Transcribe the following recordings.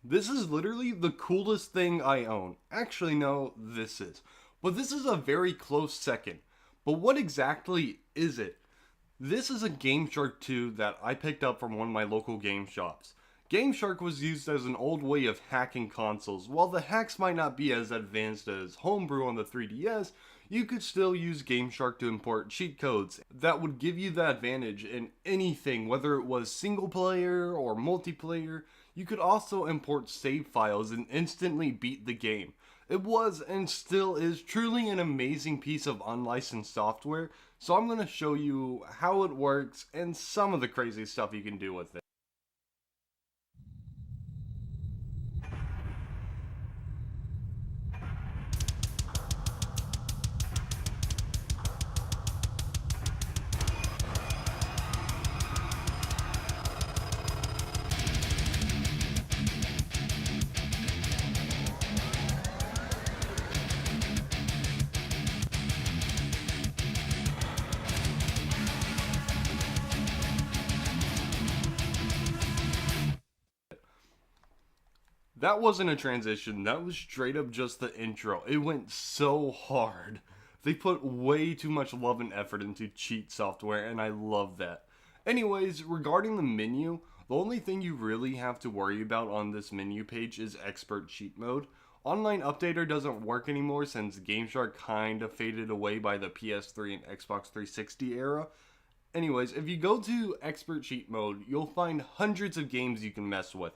This is literally the coolest thing I own. Actually, no, this is. But this is a very close second. But what exactly is it? This is a Game Shark 2 that I picked up from one of my local game shops. Game Shark was used as an old way of hacking consoles. While the hacks might not be as advanced as Homebrew on the 3DS, you could still use Game Shark to import cheat codes that would give you the advantage in anything, whether it was single player or multiplayer. You could also import save files and instantly beat the game. It was and still is truly an amazing piece of unlicensed software, so I'm going to show you how it works and some of the crazy stuff you can do with it. That wasn't a transition, that was straight up just the intro. It went so hard. They put way too much love and effort into cheat software, and I love that. Anyways, regarding the menu, the only thing you really have to worry about on this menu page is expert cheat mode. Online Updater doesn't work anymore since GameShark kinda faded away by the PS3 and Xbox 360 era. Anyways, if you go to expert cheat mode, you'll find hundreds of games you can mess with.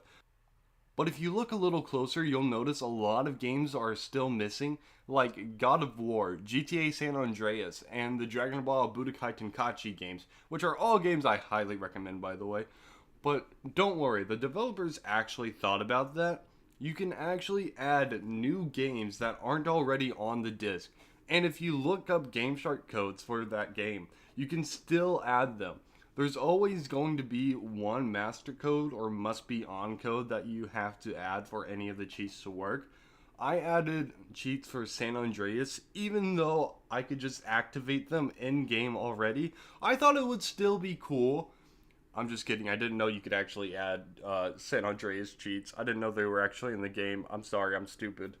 But if you look a little closer, you'll notice a lot of games are still missing, like God of War, GTA San Andreas, and the Dragon Ball Budokai Tenkaichi games, which are all games I highly recommend, by the way. But don't worry, the developers actually thought about that. You can actually add new games that aren't already on the disc, and if you look up GameShark codes for that game, you can still add them. There's always going to be one master code or must be on code that you have to add for any of the cheats to work. I added cheats for San Andreas, even though I could just activate them in game already. I thought it would still be cool. I'm just kidding, I didn't know you could actually add San Andreas cheats. I didn't know they were actually in the game. I'm sorry, I'm stupid.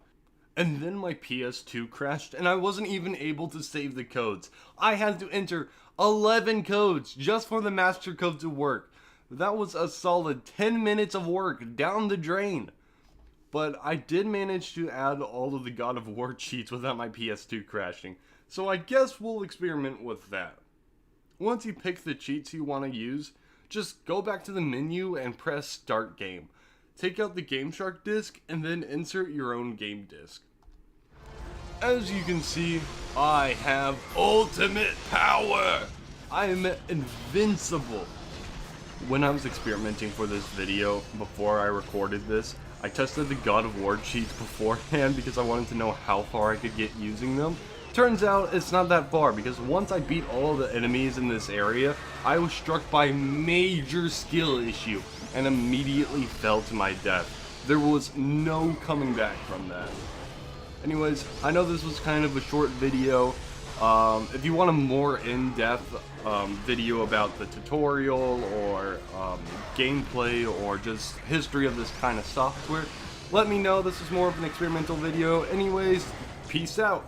And then my PS2 crashed and I wasn't even able to save the codes. I had to enter 11 codes just for the master code to work. That was a solid 10 minutes of work down the drain. But I did manage to add all of the God of War cheats without my PS2 crashing. So I guess we'll experiment with that. Once you pick the cheats you want to use, just go back to the menu and press Start Game. Take out the GameShark disc and then insert your own game disc. As you can see, I have ultimate power! I am invincible! When I was experimenting for this video, before I recorded this, I tested the God of War cheats beforehand because I wanted to know how far I could get using them. Turns out it's not that far because once I beat all the enemies in this area, I was struck by a major skill issue and immediately fell to my death. There was no coming back from that. Anyways, I know this was kind of a short video. If you want a more in-depth video about the tutorial or gameplay or just history of this kind of software, let me know. This is more of an experimental video. Anyways, peace out.